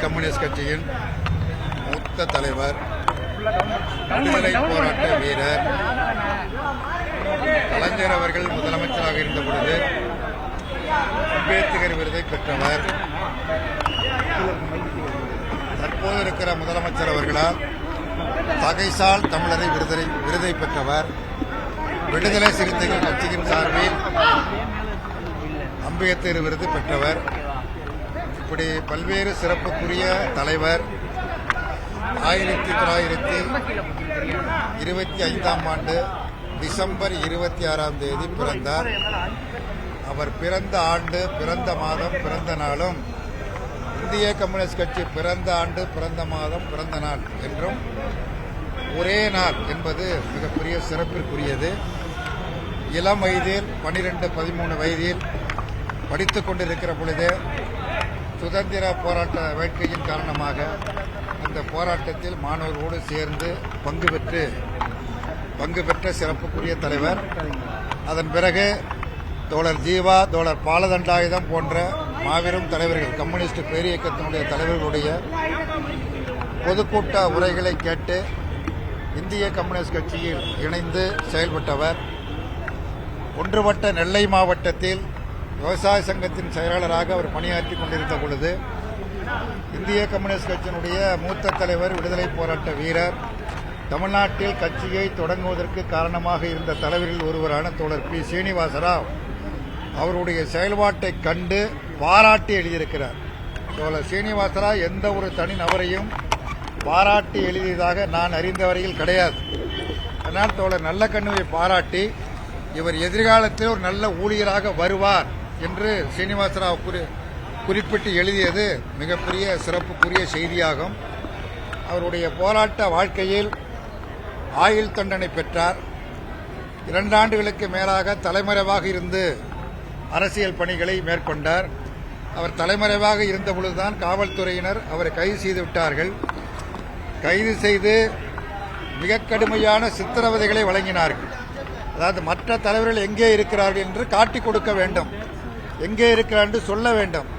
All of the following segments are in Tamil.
கம்யூனிஸ்ட் கட்சியின் மூத்த தலைவர், விடுதலை போராட்ட வீரர் கலைஞர் அவர்கள் முதலமைச்சராக இருந்த பொழுது அம்பேத்கர் விருதை பெற்றவர். தற்போது இருக்கிற முதலமைச்சர் அவர்களால் தகைசால் தமிழரை விருதை பெற்றவர். விடுதலை சிறுத்தைகள் கட்சியின் சார்பில் அம்பேத்கர் விருது பெற்றவர். இப்படி பல்வேறு சிறப்புக்குரிய தலைவர். 1925ஆம் ஆண்டு டிசம்பர் 26ஆம் தேதி பிறந்தார். அவர் பிறந்த ஆண்டு, பிறந்த மாதம், பிறந்த நாளும் இந்திய கம்யூனிஸ்ட் கட்சி பிறந்த ஆண்டு, பிறந்த மாதம், பிறந்த நாள் என்றும் ஒரே நாள் என்பது மிகப்பெரிய சிறப்பிற்குரியது. இளம் வயதில் 12-13 வயதில் படித்துக் கொண்டிருக்கிற பொழுது சுதந்திர போராட்ட வேட்கையின் காரணமாக அந்த போராட்டத்தில் மாணவர்களோடு சேர்ந்து பங்கு பெற்ற சிறப்புக்குரிய தலைவர். அதன் பிறகு தோழர் ஜீவா, தோழர் பாலதண்டாயுதம் போன்ற மாபெரும் தலைவர்கள், கம்யூனிஸ்ட் பேரியக்கத்தினுடைய தலைவர்களுடைய பொதுக்கூட்ட உரைகளை கேட்டு இந்திய கம்யூனிஸ்ட் கட்சியில் இணைந்து செயல்பட்டவர். ஒன்றுபட்ட நெல்லை மாவட்டத்தில் விவசாய சங்கத்தின் செயலாளராக அவர் பணியாற்றிக் கொண்டிருந்த பொழுது இந்திய கம்யூனிஸ்ட் கட்சியினுடைய மூத்த தலைவர், விடுதலை போராட்ட வீரர், தமிழ்நாட்டில் கட்சியை தொடங்குவதற்கு காரணமாக இருந்த தலைவரில் ஒருவரான தோழர் பி. சீனிவாசராவ் அவருடைய செயல்பாட்டை கண்டு பாராட்டி எழுதியிருக்கிறார். தோழர் சீனிவாசராவ் எந்த ஒரு தனி நபரையும் பாராட்டி எழுதியதாக நான் அறிந்த வரையில் கிடையாது. அதனால் தோழர் நல்ல கண்ணுவை பாராட்டி இவர் எதிர்காலத்தில் ஒரு நல்ல ஊழியராக வருவார் என்று சீனிவாசராவ் குறிப்பிட்டு எழுதியது மிகப்பெரிய சிறப்புக்குரிய செய்தியாகும். அவருடைய போராட்ட வாழ்க்கையில் ஆயுள் தண்டனை பெற்றார். 2 ஆண்டுகளுக்கு மேலாக தலைமறைவாக இருந்து அரசியல் பணிகளை மேற்கொண்டார். அவர் தலைமறைவாக இருந்தபொழுதுதான் காவல்துறையினர் அவரை கைது செய்து விட்டார்கள். கைது செய்து மிக கடுமையான சித்திரவதைகளை வழங்கினார்கள். அதாவது மற்ற தலைவர்கள் எங்கே இருக்கிறார்கள் என்று காட்டிக் கொடுக்க வேண்டும், எங்கே இருக்கிறார் என்று சொல்ல வேண்டும்.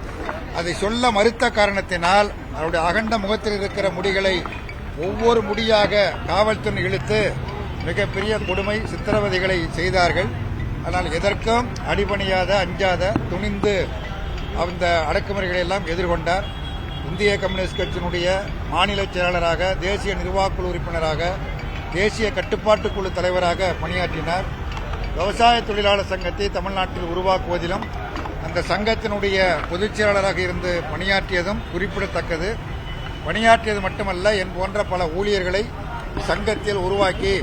அதை சொல்ல மறுத்த காரணத்தினால் அவருடைய அகண்ட முகத்தில் இருக்கிற முடிகளை ஒவ்வொரு முடியாக காவல்துறை இழுத்து மிகப்பெரிய கொடுமை சித்திரவதைகளை செய்தார்கள். ஆனால் எதற்கும் அடிபணியாத, அஞ்சாத, துணிந்து அந்த அடக்குமுறைகளை எல்லாம் எதிர்கொண்டார். இந்திய கம்யூனிஸ்ட் கட்சியினுடைய மாநில செயலாளராக, தேசிய நிர்வாகக்குழு உறுப்பினராக, தேசிய கட்டுப்பாட்டுக்குழு தலைவராக பணியாற்றினார். விவசாய தொழிலாளர் சங்கத்தை தமிழ்நாட்டில் உருவாக்குவதிலும் அந்த சங்கத்தினுடைய பொதுச் செயலாளராக இருந்து பணியாற்றியதும் குறிப்பிடத்தக்கது. பணியாற்றியது மட்டுமல்ல, என் போன்ற பல ஊழியர்களை சங்கத்தில் உருவாக்கி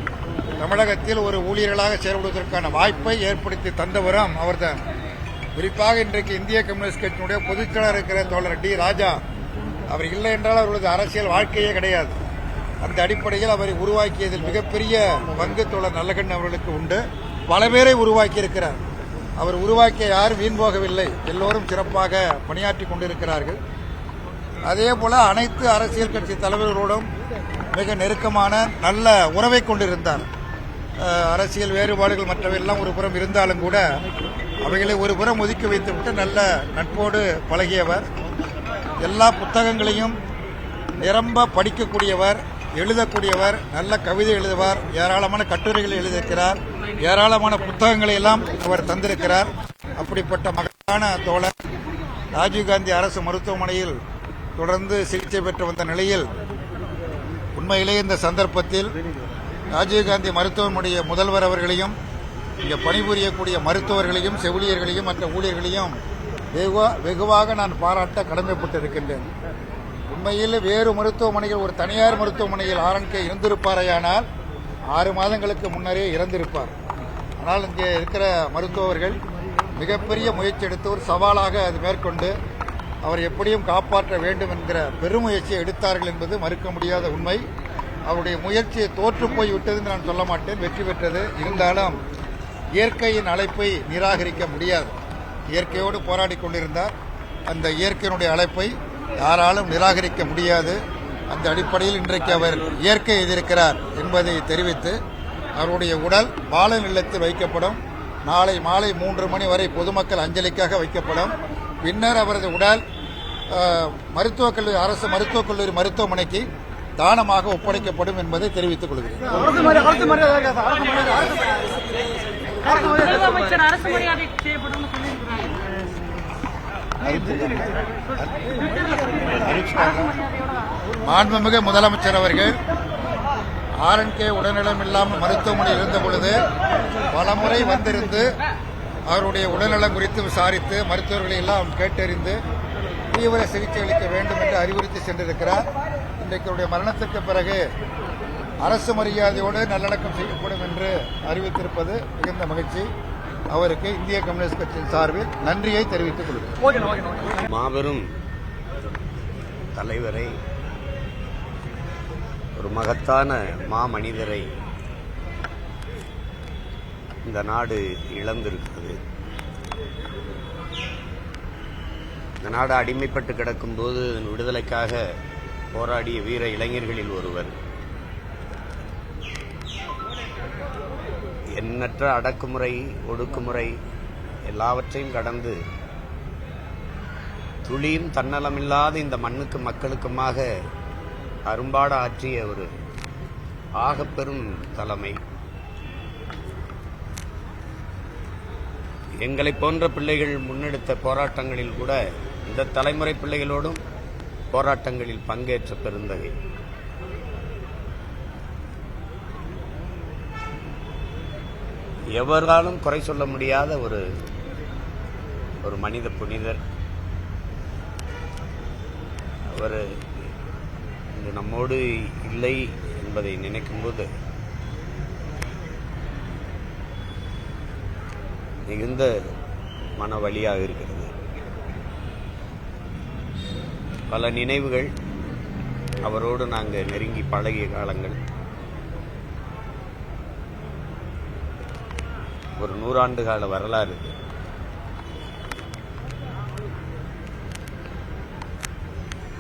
தமிழகத்தில் ஒரு ஊழியர்களாக செயல்படுவதற்கான வாய்ப்பை ஏற்படுத்தி தந்தவரும் அவர்தான். குறிப்பாக இன்றைக்கு இந்திய கம்யூனிஸ்ட் கட்சியினுடைய பொதுச் செயலாளர் இருக்கிற தோழர் டி. ராஜா, அவர் இல்லை என்றால் அவர்களது அரசியல் வாழ்க்கையே கிடையாது. அந்த அடிப்படையில் அவரை உருவாக்கியதில் மிகப்பெரிய பங்கு தோழர் நல்லகண்ணு அவர்களுக்கு உண்டு. பல பேரை உருவாக்கி இருக்கிறார். அவர் உருவாக்கிய யாரும் வீண் போகவில்லை, எல்லோரும் சிறப்பாக பணியாற்றிக் கொண்டிருக்கிறார்கள். அதேபோல அனைத்து அரசியல் கட்சி தலைவர்களோடும் மிக நெருக்கமான நல்ல உறவை கொண்டிருந்தார். அரசியல் வேறுபாடுகள் மற்றவையெல்லாம் ஒரு புறம் இருந்தாலும் கூட அவைகளை ஒரு புறம் ஒதுக்கி வைத்துவிட்டு நல்ல நட்போடு பழகியவர். எல்லா புத்தகங்களையும் நிரம்ப படிக்கக்கூடியவர், எழுதக்கூடியவர், நல்ல கவிதை எழுதுவார், ஏராளமான கட்டுரைகளை எழுதியிருக்கிறார், ஏராளமான புத்தகங்களை எல்லாம் அவர் தந்திருக்கிறார். அப்படிப்பட்ட மகத்தான தோழர் ராஜீவ்காந்தி அரசு மருத்துவமனையில் தொடர்ந்து சிகிச்சை பெற்று வந்த நிலையில் உண்மையிலேயே இந்த சந்தர்ப்பத்தில் ராஜீவ்காந்தி மருத்துவமனைய முதல்வர் அவர்களையும், இங்கே பணிபுரியக்கூடிய மருத்துவர்களையும், செவிலியர்களையும், மற்ற ஊழியர்களையும் வெகுவாக நான் பாராட்ட கடமைப்பட்டிருக்கின்றேன். உண்மையில் வேறு மருத்துவமனைகள், ஒரு தனியார் மருத்துவமனையில் RNK இருந்திருப்பாரையானால் 6 மாதங்களுக்கு முன்னரே இறந்திருப்பார். ஆனால் இங்கே இருக்கிற மருத்துவர்கள் மிகப்பெரிய முயற்சி எடுத்து ஒரு சவாலாக அது மேற்கொண்டு அவர் எப்படியும் காப்பாற்ற வேண்டும் என்கிற பெருமுயற்சியை எடுத்தார்கள் என்பது மறுக்க முடியாத உண்மை. அவருடைய முயற்சியை தோற்று போய்விட்டது என்று நான் சொல்ல மாட்டேன், வெற்றி பெற்றது. இருந்தாலும் இயற்கையின் அழைப்பை நிராகரிக்க முடியாது. இயற்கையோடு போராடி கொண்டிருந்தார். அந்த இயற்கையினுடைய அழைப்பை யாராலும் நிராகரிக்க முடியாது. அந்த அடிப்படையில் இன்றைக்கு அவர் இயற்கை எதிர்க்கிறார் என்பதை தெரிவித்து அவருடைய உடல் பால நிலையத்தில் வைக்கப்படும். நாளை மாலை 3 மணி வரை பொதுமக்கள் அஞ்சலிக்காக வைக்கப்படும். பின்னர் அவரது உடல் அரசு மருத்துவக் கல்லூரி மருத்துவமனைக்கு தானமாக ஒப்படைக்கப்படும் என்பதை தெரிவித்துக் கொள்கிறேன். மாண்புமிகு முதலமைச்சர் அவர்கள் RNK உடல்நலம் இல்லாமல் மருத்துவமனையில் இருந்த பொழுது பலமுறை வந்திருந்து அவருடைய உடல்நலம் குறித்து விசாரித்து மருத்துவர்களை எல்லாம் கேட்டறிந்து தீவிர சிகிச்சை அளிக்க வேண்டும் என்று அறிவுறுத்தி சென்றிருக்கிறார். இன்றைக்கு அவருடைய மரணத்திற்கு பிறகு அரசு மரியாதையோடு நல்லடக்கம் செய்யப்படும் என்று அறிவித்திருப்பது மிகுந்த மகிழ்ச்சி. அவருக்கு இந்திய கம்யூனிஸ்ட் கட்சியின் சார்பில் நன்றியை தெரிவித்துக் கொள்கிறேன். மாபெரும் தலைவரை, ஒரு மகத்தான மாமனிதரை இந்த நாடு இழந்திருக்கிறது. இந்த நாடு அடிமைப்பட்டு கிடக்கும்போது விடுதலைக்காக போராடிய வீர இளைஞர்களில் ஒருவர். எண்ணற்ற அடக்குமுறை, ஒடுக்குமுறை எல்லாவற்றையும் கடந்து துளியும் தன்னலமில்லாத இந்த மண்ணுக்கு மக்களுக்குமாக அரும்பாட ஆற்றிய ஒரு ஆகப்பெரும் தலைமை. எங்களை போன்ற பிள்ளைகள் முன்னெடுத்த போராட்டங்களில் கூட இந்த தலைமுறை பிள்ளைகளோடும் போராட்டங்களில் பங்கேற்ற பெருந்தகை. எவராலும் குறை சொல்ல முடியாத ஒரு மனித புனிதர். அவர் இன்று நம்மோடு இல்லை என்பதை நினைக்கும்போது மிகுந்த மன வலியாக இருக்கிறது. பல நினைவுகள், அவரோடு நாங்கள் நெருங்கி பழகிய காலங்கள், ஒரு 100 ஆண்டு கால வரலாறு.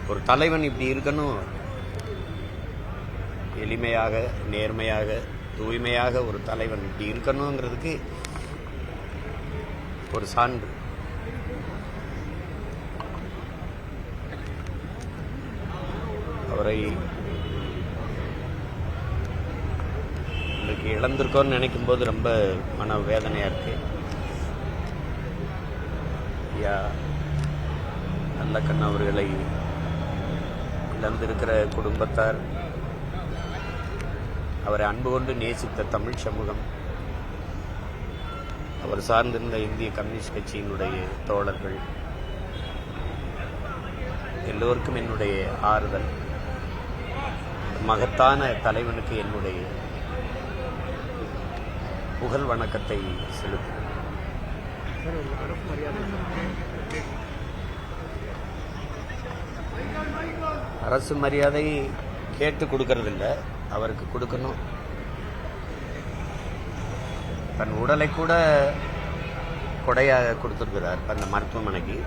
ஒரு தலைவன் இப்படி இருக்கணும், எளிமையாக, நேர்மையாக, தூய்மையாக ஒரு தலைவன் இப்படி இருக்கணுங்கிறதுக்கு ஒரு சான்று. அவரை இன்றைக்கு இழந்திருக்கோன்னு நினைக்கும் போது ரொம்ப மன வேதனையா இருக்கு. ஐயா நல்லக்கண்ணு அவர்களை இழந்திருக்கிற குடும்பத்தார், அவரை அன்பு கொண்டு நேசித்த தமிழ் சமூகம், அவர் சார்ந்திருந்த இந்திய கம்யூனிஸ்ட் கட்சியினுடைய தோழர்கள் எல்லோருக்கும் என்னுடைய ஆறுதல். மகத்தான தலைவனுக்கு என்னுடைய புகழ் வணக்கத்தை செலுத்துகிறேன். அரசு மரியாதை கேட்டு கொடுக்கறதில்ல, அவருக்கு கொடுக்கணும். தன் உடலை கூட கொடையாக கொடுத்துருக்கிறார் அந்த மருத்துவமனைக்கு.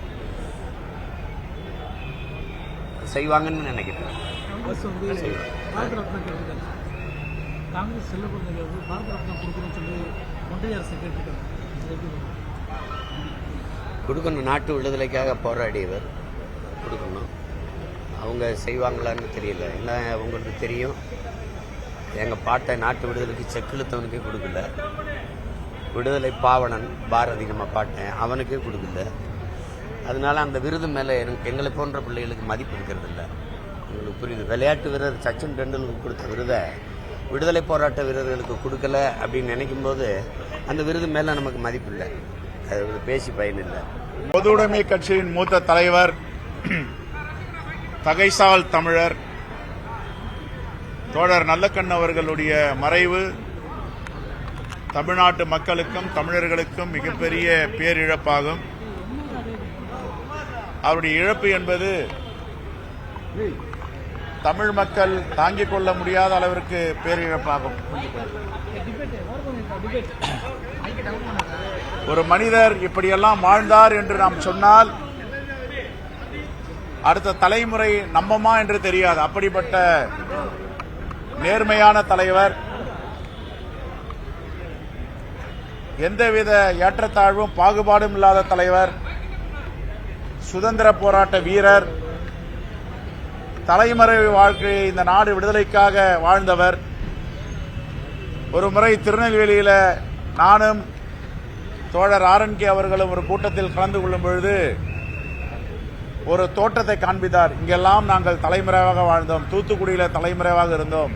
செய்வாங்கன்னு நினைக்கிறேன். கொடுக்கணும். நாட்டு விடுதலைக்காக போராடியவர், கொடுக்கணும். அவங்க செய்வாங்களான்னு தெரியல. என்ன உங்களுக்கு தெரியும், எங்கள் பாட்டை நாட்டு விடுதலைக்கு செக்கிழுத்தவனுக்கே கொடுக்கல. விடுதலை பாவனன் பாரதி நம்ம பாட்டேன், அவனுக்கே கொடுக்கல. அதனால அந்த விருது மேலே எங்களை போன்ற பிள்ளைகளுக்கு மதிப்பு இருக்கிறது இல்லை. உங்களுக்கு புரியுது. விளையாட்டு வீரர் சச்சின் டெண்டுல்கருக்கு கொடுத்த விருதை விடுதலை போராட்ட வீரர்களுக்கு கொடுக்கல அப்படின்னு நினைக்கும் போது அந்த விருது மேலே நமக்கு மதிப்பு இல்லை. அது பேசி பயனில்லை. பொதுவுடைமை கட்சியின் மூத்த தலைவர், தகைசால் தமிழர் தோழர் நல்லக்கண்ணு அவர்களுடைய மறைவு தமிழ்நாட்டு மக்களுக்கும் தமிழர்களுக்கும் மிகப்பெரிய பேரிழப்பாகும். அவருடைய இழப்பு என்பது தமிழ் மக்கள் தாங்கிக் கொள்ள முடியாத அளவிற்கு பேரிழப்பாகும். ஒரு மனிதர் இப்படியெல்லாம் வாழ்ந்தார் என்று நாம் சொன்னால் அடுத்த தலைமுறை நம்பமா என்று தெரியாது. அப்படிப்பட்ட நேர்மையான தலைவர், எந்தவித ஏற்றத்தாழ்வும் பாகுபாடும் இல்லாத தலைவர், சுதந்திர போராட்ட வீரர், தலைமறைவு வாழ்க்கையை இந்த நாடு விடுதலைக்காக வாழ்ந்தவர். ஒரு முறை திருநெல்வேலியில நானும் தோழர் RNK அவர்களும் ஒரு கூட்டத்தில் கலந்து கொள்ளும் பொழுது ஒரு தோட்டத்தை காண்பித்தார். இங்கெல்லாம் நாங்கள் தலைமறைவாக வாழ்ந்தோம், தூத்துக்குடியில தலைமறைவாக இருந்தோம்.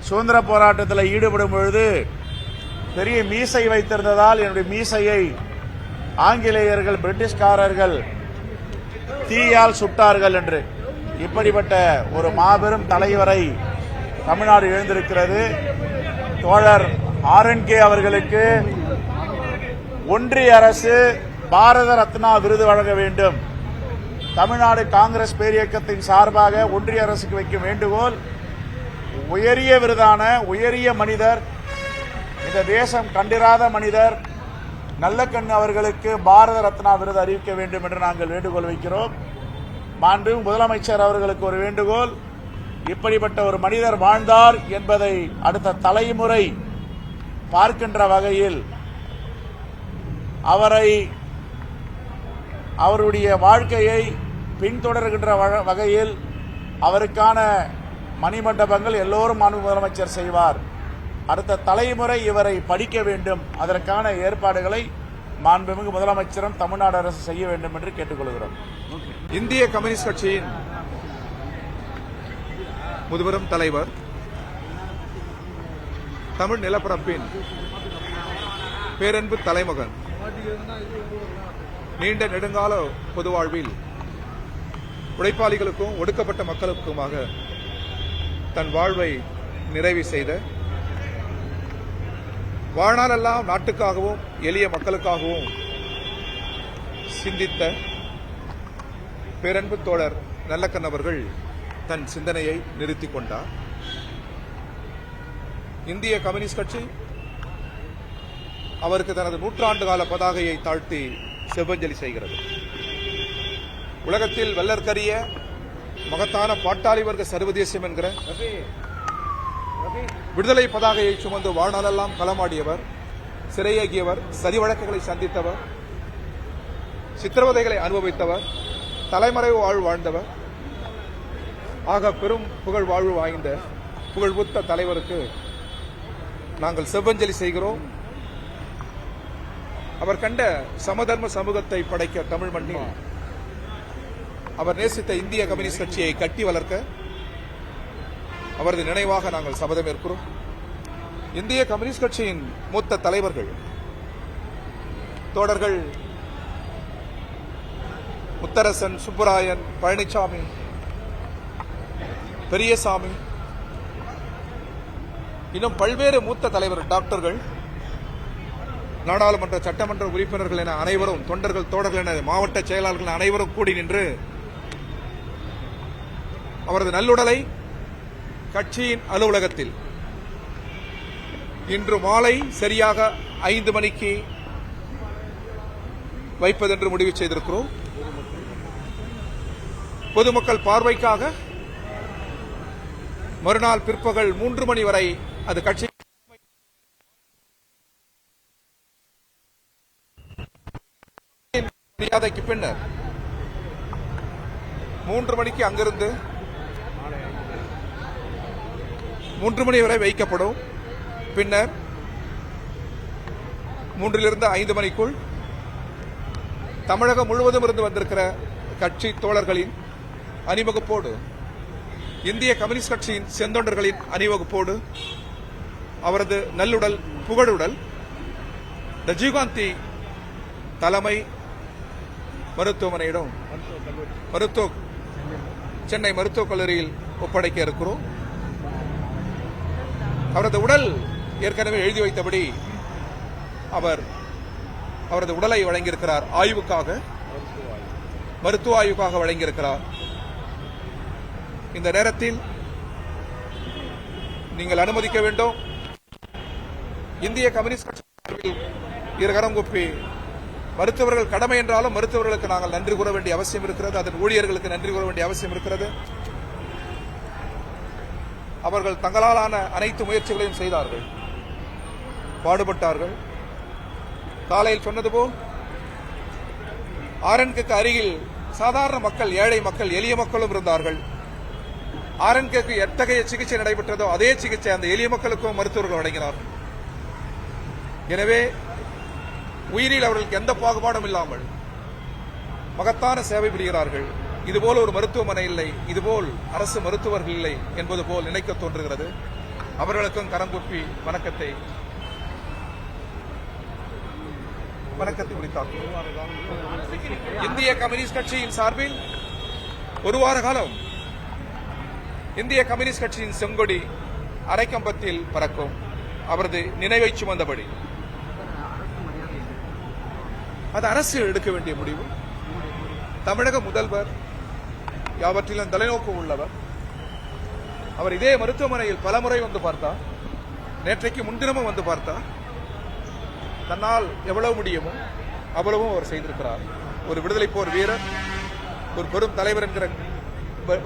சுதந்திர போராட்டத்தில் ஈடுபடும் பொழுது பெரிய மீசை வைத்திருந்ததால் என்னுடைய மீசையை ஆங்கிலேயர்கள், பிரிட்டிஷ்காரர்கள் தீயால் சுட்டார்கள் என்று. இப்படிப்பட்ட ஒரு மாபெரும் தலைவரை தமிழ்நாடு எழுந்திருக்கிறது. தோழர் RNK அவர்களுக்கு ஒன்றிய அரசு பாரத ரத்னா விருது வழங்க வேண்டும். தமிழ்நாடு காங்கிரஸ் பேரியக்கத்தின் சார்பாக ஒன்றிய அரசுக்கு வைக்கும் வேண்டுகோள், உயரிய விருதான உயரிய மனிதர், இந்த தேசம் கண்டிராத மனிதர் நல்லக்கண்ணு அவர்களுக்கு பாரத ரத்னா விருது அறிவிக்க வேண்டும் என்று நாங்கள் வேண்டுகோள் வைக்கிறோம். மாண்பு முதலமைச்சர் அவர்களுக்கு ஒரு வேண்டுகோள், இப்படிப்பட்ட ஒரு மனிதர் வாழ்ந்தார் என்பதை அடுத்த தலைமுறை பார்க்கின்ற வகையில் அவருடைய வாழ்க்கையை பின்தொடர்கின்ற வகையில் அவருக்கான மணிமண்டபங்கள் எல்லோரும் மாண்பு முதலமைச்சர் செய்வார். அடுத்த தலைமுறை இவரை படிக்க வேண்டும். அதற்கான ஏற்பாடுகளை மாண்புமிகு முதலமைச்சரும் தமிழ்நாடு அரசு செய்ய வேண்டும் என்று கேட்டுக்கொள்கிறோம். இந்திய கம்யூனிஸ்ட் கட்சியின் முதுபெரும் தலைவர், தமிழ் நிலப்பரப்பின் பேரன்பு தலைமகன், நீண்ட நெடுங்கால பொது வாழ்வில் உழைப்பாளிகளுக்கும் ஒடுக்கப்பட்ட மக்களுக்குமாக தன் வாழ்வை நிறைவு செய்த, வாழ்நாளெல்லாம் நாட்டுக்காகவும் எளிய மக்களுக்காகவும் சிந்தித்த பேரன்பு தோழர் நல்லக்கண் அவர்கள் தன் சிந்தனையை நிறுத்திக் கொண்டார். இந்திய கம்யூனிஸ்ட் கட்சி அவருக்கு தனது 100 ஆண்டு கால பதாகையை தாழ்த்தி செவ்வஞ்சலி செய்கிறது. உலகத்தில் வல்லற்கரிய மகத்தான பாட்டாளி வர்க்க சர்வதேசம் என்கிற விடுதலை பதாகையை சுமந்து வாழ்நாளெல்லாம் களமாடியவர், சிறையேகியவர், சதி வழக்குகளை சந்தித்தவர், சித்திரவதைகளை அனுபவித்தவர், தலைமறைவு வாழ்வு வாழ்ந்தவர், ஆக பெரும் புகழ் வாழ்வு வாய்ந்த புகழ்புத்த தலைவருக்கு நாங்கள் செவ்வஞ்சலி செய்கிறோம். அவர் கண்ட சமதர்ம சமூகத்தை படைக்க தமிழ் மண்ணில் அவர் நேசித்த இந்திய கம்யூனிஸ்ட் கட்சியை கட்டி வளர்க்க அவரது நினைவாக நாங்கள் சபதம் ஏற்கிறோம். இந்திய கம்யூனிஸ்ட் கட்சியின் மூத்த தலைவர்கள் தோழர்கள் முத்தரசன், சுப்பராயன், பழனிசாமி, பெரியசாமி, இன்னும் பல்வேறு மூத்த தலைவர் டாக்டர்கள், நாடாளுமன்ற சட்டமன்ற உறுப்பினர்கள் என அனைவரும், தொண்டர்கள், தோழர்கள் என மாவட்ட செயலாளர்கள் அனைவரும் கூடி நின்று அவரது நல்லுடலை கட்சியின் அலுவலகத்தில் இன்று மாலை சரியாக 5 மணிக்கு வைப்பதென்று முடிவு செய்திருக்கிறோம். பொதுமக்கள் பார்வைக்காக மறுநாள் பிற்பகல் 3 மணி வரை அது கட்சி மரியாதைக்கு பின்னர் 3 மணிக்கு அங்கிருந்து 3 மணி வரை வைக்கப்படும். பின்னர் 3 to 5 மணிக்குள் தமிழகம் முழுவதும் இருந்து வந்திருக்கிற கட்சி தோழர்களின் அணிவகுப்போடு, இந்திய கம்யூனிஸ்ட் கட்சியின் செந்தொண்டர்களின் அணிவகுப்போடு அவரது நல்லுடல், புகழுடல் ராஜீவ்காந்தி தலைமை மருத்துவமனையிடம் சென்னை மருத்துவக் கல்லூரியில் ஒப்படைக்க இருக்கிறோம். அவரது உடல் ஏற்கனவே எழுதி வைத்தபடி அவரது உடலை வழங்கியிருக்கிறார். ஆய்வுக்காக, மருத்துவ ஆய்வுக்காக வழங்கியிருக்கிறார். இந்த நேரத்தில் நீங்கள் அனுமதிக்க வேண்டும். இந்திய கம்யூனிஸ்ட் கட்சி இருகரம் கூப்பி, மருத்துவர்கள் கடமை என்றாலும் மருத்துவர்களுக்கு நாங்கள் நன்றி கூற வேண்டிய அவசியம் இருக்கிறது. அதன் ஊழியர்களுக்கு நன்றி கூற வேண்டிய அவசியம் இருக்கிறது. அவர்கள் தங்களாலான அனைத்து முயற்சிகளையும் செய்தார்கள், பாடுபட்டார்கள். காலையில் சொன்னது போல் ஆர்என்கேக்கு அருகில் சாதாரண மக்கள், ஏழை மக்கள், எளிய மக்களும் இருந்தார்கள். ஆர்என்கேக்கு எத்தகைய சிகிச்சை நடைபெற்றதோ அதே சிகிச்சை அந்த எளிய மக்களுக்கும் மருத்துவர்கள் வழங்கினார்கள். எனவே உயிரில் அவர்களுக்கு எந்த பாகுபாடும் இல்லாமல் மகத்தான சேவை புரிகிறார்கள். இதுபோல் ஒரு மருத்துவமனை இல்லை, இதுபோல் அரசு மருத்துவர்கள் இல்லை என்பது போல் நினைக்க தோன்றுகிறது. அவர்களுக்கும் கரங்குப்பி வணக்கத்தை உரித்தாக்கும். இந்திய கம்யூனிஸ்ட் கட்சியின் சார்பில் ஒரு வார காலம் இந்திய கம்யூனிஸ்ட் கட்சியின் செங்கொடி அரைக்கம்பத்தில் பறக்கும். அவரது நினைவை சுமந்தபடி அது அரசு எடுக்க வேண்டிய முடிவு. தமிழக முதல்வர் யாவற்றிலும் தலைநோக்கு உள்ளவர். அவர் இதே மருத்துவமனையில் பலமுறை வந்து பார்த்தார். நேற்றைக்கு முன்தினமும் வந்து பார்த்தார். தன்னால் எவ்வளவு முடியுமோ அவ்வளவும் அவர் செய்திருக்கிறார். ஒரு விடுதலை போர் வீரர், ஒரு பெரும் தலைவர் என்கிற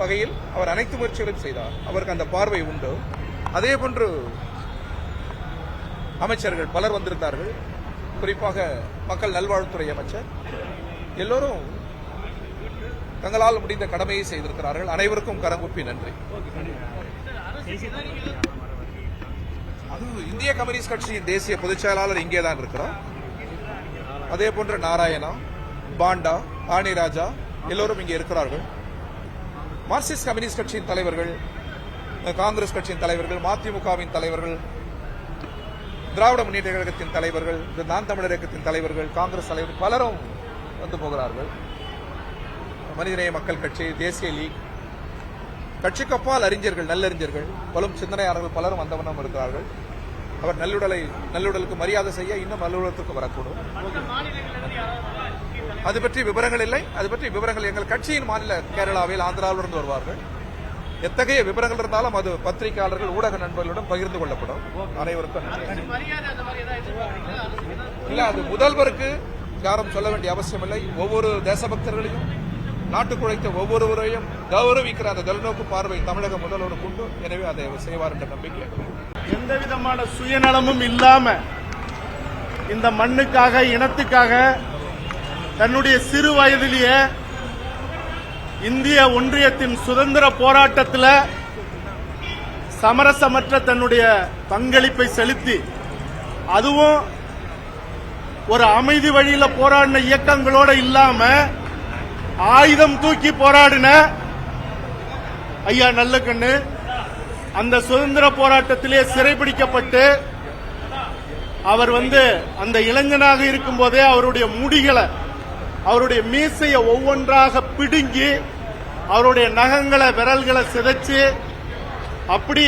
வகையில் அவர் அனைத்து முயற்சிகளையும் செய்தார். அவருக்கு அந்த பார்வை உண்டு. அதே போன்று அமைச்சர்கள் பலர் வந்திருந்தார்கள். குறிப்பாக மக்கள் நல்வாழ்வுத்துறை அமைச்சர். எல்லோரும் தங்களால் முடிந்த கடமையை செய்திருக்கிறார்கள். அனைவருக்கும் கரங்குப்பி நன்றி. அது இந்திய கம்யூனிஸ்ட் கட்சியின் தேசிய பொதுச் செயலாளர் இங்கேதான் இருக்கிறார். அதே போன்று நாராயணா, பாண்டா, ஆணிராஜா எல்லோரும் இங்கே இருக்கிறார்கள். மார்க்சிஸ்ட் கம்யூனிஸ்ட் கட்சியின் தலைவர்கள், காங்கிரஸ் கட்சியின் தலைவர்கள், மதிமுகவின் தலைவர்கள், திராவிட முன்னேற்ற கழகத்தின் தலைவர்கள், நான் தமிழர் இயக்கத்தின் தலைவர்கள், காங்கிரஸ் தலைவர்கள் பலரும் வந்து போகிறார்கள். மனிதநேய மக்கள் கட்சி, தேசிய லீக், கட்சிக்கு அப்பால் அறிஞர்கள், நல்லறிஞர்கள், பலும் சிந்தனையாளர்கள் பலரும் வந்தவண்ணம் இருக்கிறார்கள். அவர் நல்லுடலுக்கு மரியாதை செய்ய இன்னும் நல்லுடலுக்கு வரக்கூடும். அது பற்றி விவரங்கள் இல்லை. அது பற்றி விவரங்கள் எங்கள் கட்சியின் மாநில கேரளாவில், ஆந்திராவிலிருந்து வருவார்கள். எத்தகைய விவரங்கள் இருந்தாலும் அது பத்திரிகையாளர்கள், ஊடக நண்பர்களுடன் பகிர்ந்து கொள்ளப்படும். அனைவருக்கும் இல்ல, அது முதல்வருக்கு யாரும் சொல்ல வேண்டிய அவசியம் இல்லை. ஒவ்வொரு தேசபக்தர்களையும், நாட்டுக்கு உழைத்த ஒவ்வொருவரையும் கௌரவிக்கிற அந்த தொலைநோக்கு பார்வை தமிழக முதல்வருக்கு உண்டு. எனவே அதை செய்வார் என்ற நம்பிக்கை. எந்த விதமான சுயநலமும் இல்லாம இந்த மண்ணுக்காக, இனத்துக்காக தன்னுடைய சிறு வயதிலேயே இந்திய ஒன்றியத்தின் சுதந்திர போராட்டத்தில் சமரசமற்ற தன்னுடைய பங்களிப்பை செலுத்தி, அதுவும் ஒரு அமைதி வழியில போராடின இயக்கங்களோட இல்லாம ஆயுதம் தூக்கி போராடின ஐயா நல்லக்கண்ணு அந்த சுதந்திர போராட்டத்திலே சிறைபிடிக்கப்பட்டு அவர் அந்த இளைஞனாக இருக்கும் போதே அவருடைய முடிகளை, அவருடைய மீசையை ஒவ்வொன்றாக பிடுங்கி அவருடைய நகங்களை, விரல்களை சிதைச்சு அப்படி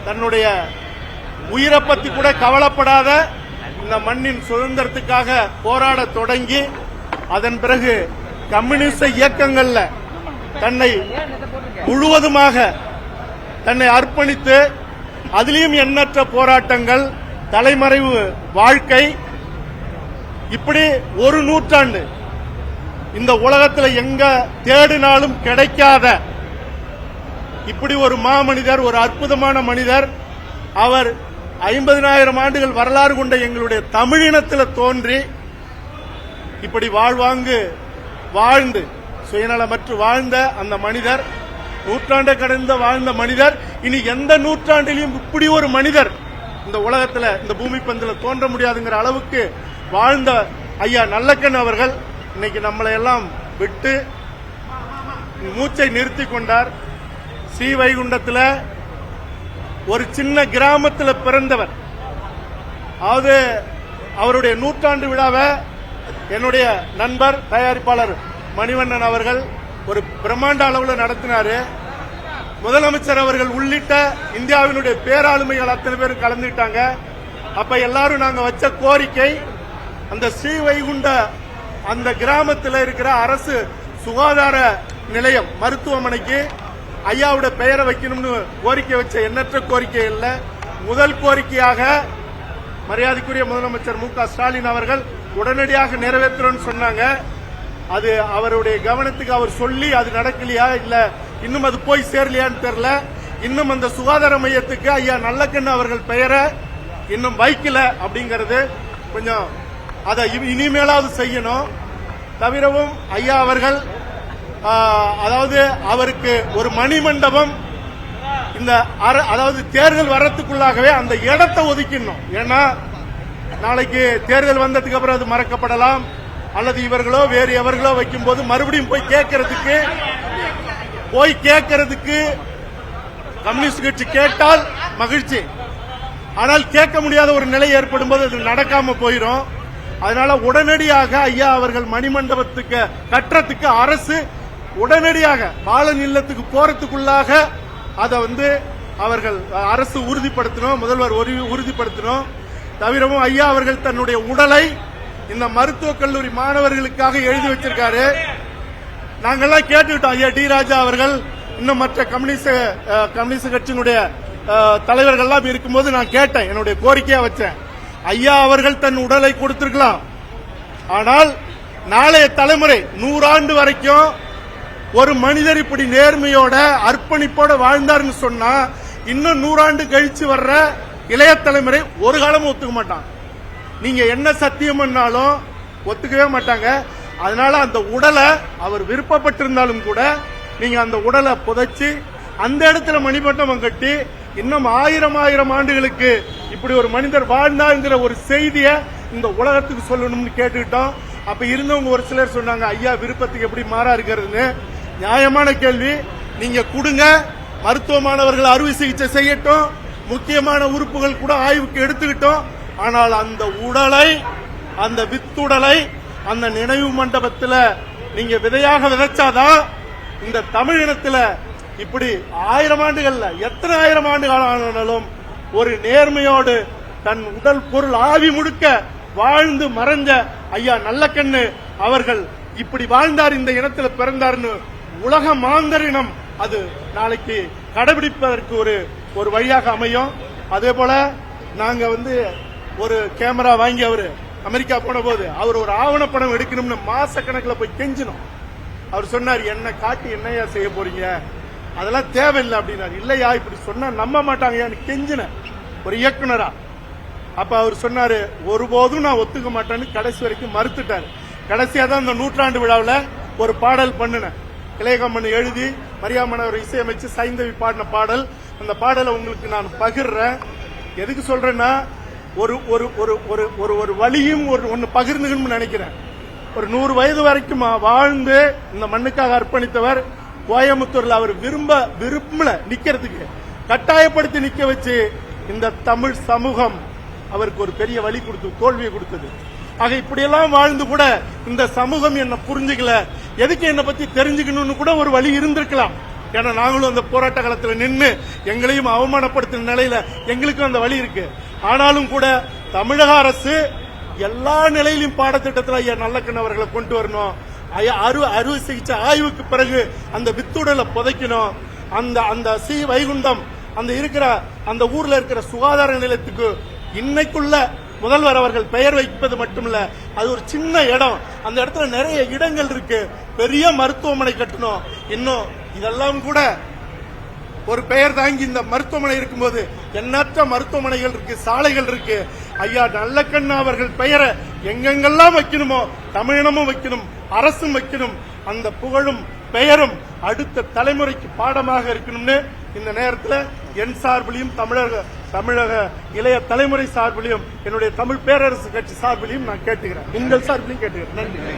தன்னுடைய உயிரை பத்தி கூட கவலைப்படாத இந்த மண்ணின் சுதந்திரத்துக்காக போராட தொடங்கி, அதன் பிறகு கம்யூனிஸ்ட் இயக்கங்கள்ல தன்னை முழுவதுமாக தன்னை அர்ப்பணித்து அதிலும் எண்ணற்ற போராட்டங்கள், தலைமறைவு வாழ்க்கை, இப்படி ஒரு நூற்றாண்டு இந்த உலகத்தில் எங்க தேடினாலும் கிடைக்காத இப்படி ஒரு மாமனிதர், ஒரு அற்புதமான மனிதர். அவர் 50,000 ஆண்டுகள் வரலாறு கொண்ட எங்களுடைய தமிழினத்தில் தோன்றி இப்படி வாழ்ந்து சுயநலமற்று வாழ்ந்த அந்த மனிதர், நூற்றாண்டை கடந்த வாழ்ந்த மனிதர், இனி எந்த நூற்றாண்டிலும் இப்படி ஒரு மனிதர் இந்த உலகத்தில், இந்த பூமி பந்தில் தோன்ற முடியாதுங்கிற அளவுக்கு வாழ்ந்த ஐயா நல்லக்கண் அவர்கள் இன்னைக்கு நம்மளை எல்லாம் விட்டு மூச்சை நிறுத்தி கொண்டார். ஸ்ரீவைகுண்டத்தில் ஒரு சின்ன கிராமத்தில் பிறந்தவர். அதாவது அவருடைய நூற்றாண்டு விழாவை என்னுடைய நண்பர் தயாரிப்பாளர் மணிவண்ணன் அவர்கள் ஒரு பிரம்மாண்ட அளவில் நடத்தினாரு. முதலமைச்சர் அவர்கள் உள்ளிட்ட இந்தியாவினுடைய பேராளுமைகள் அத்தனை பேரும் கலந்துட்டாங்க. அப்ப எல்லாரும் நாங்க வச்ச கோரிக்கை, அந்த ஸ்ரீவைகுண்ட அந்த கிராமத்தில் இருக்கிற அரசு சுகாதார நிலையம், மருத்துவமனைக்கு ஐயாவோட பெயரை வைக்கணும்னு கோரிக்கை வச்ச எண்ணற்ற கோரிக்கை இல்லை. முதல் கோரிக்கையாக மரியாதைக்குரிய முதலமைச்சர் மு க ஸ்டாலின் அவர்கள் உடனடியாக நிறைவேற்றணும்னு சொன்னாங்க. அது அவருடைய கவனத்துக்கு அவர் சொல்லி அது நடக்கலையா இல்ல இன்னும் அது போய் சேரலையான்னு தெரியல. இன்னும் அந்த சுகாதார மையத்துக்கு ஐயா நல்லக்கண்ணு அவர்கள் பெயரை இன்னும் வைக்கல அப்படிங்கறது கொஞ்சம் அதை இனிமேலாவது செய்யணும். தவிரவும் ஐயா அவர்கள் அதாவது அவருக்கு ஒரு மணிமண்டபம் இந்த அதாவது தேர்தல் வர்றதுக்குள்ளாகவே அந்த இடத்தை ஒதுக்கிடணும். ஏன்னா நாளைக்கு தேர்தல் வந்ததுக்கு அப்புறம் அது மறக்கப்படலாம், அல்லது இவர்களோ வேறு எவர்களோ வைக்கும் போது மறுபடியும் போய் கேட்கறதுக்கு கம்யூனிஸ்ட் கட்சி கேட்டால் மகிழ்ச்சி, ஆனால் கேட்க முடியாத ஒரு நிலை ஏற்படும் போது அது நடக்காம போயிடும். அதனால உடனடியாக ஐயா அவர்கள் மணிமண்டபத்துக்கு கட்டுறதுக்கு அரசு உடனடியாக பாலன் இல்லத்துக்கு போறதுக்குள்ளாக அதை அவர்கள் அரசு உறுதிப்படுத்தணும், முதல்வர் உறுதிப்படுத்தணும். தவிரவும் ஐயா அவர்கள் தன்னுடைய உடலை இந்த மருத்துவக் கல்லூரி மாணவர்களுக்காக எழுதி வச்சிருக்காரு. நாங்கெல்லாம் கேட்டுக்கிட்டோம். ஐயா டி ராஜா அவர்கள் இன்னும் மற்ற கம்யூனிஸ்ட் கட்சியினுடைய தலைவர்கள்லாம் இருக்கும்போது நான் கேட்டேன், என்னுடைய கோரிக்கையா வச்சேன். ஐயா அவர்கள் தன் உடலை கொடுத்திருக்கலாம், ஆனால் நாளைய தலைமுறை 100 ஆண்டு வரைக்கும் ஒரு மனிதர் இப்படி நேர்மையோட அர்ப்பணிப்போட வாழ்ந்தார்னு சொன்னா இன்னும் 100 ஆண்டு கழிச்சு வர்ற இளைய தலைமுறை ஒரு காலமும் ஒத்துக்க மாட்டான். நீங்க என்ன சத்தியம் பண்ணாலும் ஒத்துக்கவே மாட்டாங்க. அதனால அந்த உடலை அவர் விருப்பப்பட்டிருந்தாலும் கூட நீங்க அந்த உடலை புதைச்சு அந்த இடத்துல மணிமண்டபம் கட்டி இன்னும் 1000 ஆண்டுகளுக்கு இப்படி ஒரு மனிதர் வாழ்ந்தாங்கிற ஒரு செய்தியை இந்த உலகத்துக்கு சொல்லணும்னு கேட்டுக்கிட்டோம். அப்ப இருந்தவங்க ஒரு சிலர் சொன்னாங்க, ஐயா விருப்பத்துக்கு எப்படி மாறா இருக்கிறதுன்னு. நியாயமான கேள்வி. நீங்க கொடுங்க, மருத்துவ மாணவர்கள் அறுவை சிகிச்சை செய்யட்டும், முக்கியமான உறுப்புகள் கூட ஆய்வுக்கு எடுத்துக்கிட்டோம். ஆனால் அந்த உடலை, அந்த வித்துடலை அந்த நினைவு மண்டபத்தில் நீங்க விதையாக விதைச்சாதான் இந்த தமிழினத்தில் இப்படி 1000 ஆண்டுகள்ல எத்தனை 1000 ஆண்டுகள் ஆனாலும் ஒரு நேர்மையோடு தன் உடல் பொருள் ஆவி முழுக்க வாழ்ந்து மறைஞ்ச ஐயா நல்லக்கண்ணு அவர்கள் இப்படி வாழ்ந்தார், இந்த இனத்துல பிறந்தார்னு உலக மாந்தரினம் அது நாளைக்கு கடைபிடிப்பதற்கு ஒரு வழியாக அமையும். அதே போல நாங்க ஒரு கேமரா வாங்கி அவரு அமெரிக்கா போன போது அவர் ஒரு ஆவணப்படம் எடுக்கணும்னு மாசக்கணக்கில் போய் கெஞ்சினோம். அவர் சொன்னார், என்ன காட்டி என்னையா செய்ய போறீங்க, அதெல்லாம் தேவையில்லை அப்படின்னாரு. இல்லையா இப்படி சொன்னா நம்ப மாட்டாங்கயான்னு கெஞ்சின ஒரு இயக்குனரா. அப்ப அவர் சொன்னாரு, ஒருபோதும் நான் ஒத்துக்க மாட்டேன்னு கடைசி வரைக்கும் மறுத்துட்டாரு. கடைசியா தான் இந்த 100ஆண்டு விழாவில் ஒரு பாடல் பண்ணினேன். இளையகம்மன் எழுதி மரியாமன் அவர் இசையமைச்சு சைந்தவி பாடின பாடல். அந்த பாடலை உங்களுக்கு நான் பகிர்றேன். எதுக்கு சொல்றேன்னா, ஒரு ஒரு ஒரு ஒரு ஒரு வழியும் ஒன்னு பகிர்ந்துக்கணும்னு நினைக்கிறேன். ஒரு 100 வயது வரைக்கும் வாழ்ந்து இந்த மண்ணுக்காக அர்ப்பணித்தவர். கோயம்புத்தூர்ல அவர் விரும்பல நிக்கிறதுக்கு, கட்டாயப்படுத்தி நிக்க வச்சு இந்த தமிழ் சமூகம் அவருக்கு ஒரு பெரிய வழி கொடுத்து தோல்வியை கொடுத்தது. ஆக இப்படியெல்லாம் வாழ்ந்து கூட இந்த சமூகம் என்ன புரிஞ்சுக்கல, எதுக்கு என்ன பத்தி தெரிஞ்சுக்கணும்னு கூட ஒரு வழி இருந்திருக்கலாம். ஏன்னா நாங்களும் அந்த போராட்ட காலத்தில் நின்று எங்களையும் அவமானப்படுத்தின நிலையில எங்களுக்கும் அந்த வழி இருக்கு. ஆனாலும் கூட தமிழக அரசு எல்லா நிலையிலும் பாடத்திட்டத்தில் ஐயா நல்லக்கண்ணு அவர்களை கொண்டு வரணும். அறுவை சிகிச்சை ஆய்வுக்கு பிறகு அந்த வித்துடலை புதைக்கணும். அந்த வைகுண்டம் அந்த ஊர்ல இருக்கிற சுகாதார நிலையத்துக்கு இன்னைக்குள்ள முதல்வர் அவர்கள் பெயர் வைப்பது மட்டுமல்ல, அது ஒரு சின்ன இடம், அந்த இடத்துல நிறைய இடங்கள் இருக்கு, பெரிய மருத்துவமனை கட்டணும். இன்னும் இதெல்லாம் கூட ஒரு பெயர் தாங்கி இந்த மருத்துவமனை இருக்கும்போது எண்ணற்ற மருத்துவமனைகள் இருக்கு, சாலைகள் இருக்கு. ஐயா நல்லக்கண்ணு அவர்கள் பெயரை எங்கெங்கெல்லாம் வைக்கணுமோ தமிழினமும் வைக்கணும், அரசும் வைக்கணும். அந்த புகழும் பெயரும் அடுத்த தலைமுறைக்கு பாடமாக இருக்கணும்னு இந்த நேரத்தில் என் சார்பிலையும் தமிழக இளைய தலைமுறை சார்பிலையும் என்னுடைய தமிழ் பேரரசு கட்சி சார்பிலையும் நான் கேட்டுக்கிறேன். உங்கள் சார்பிலையும் கேட்டுக்கிறேன். நன்றி.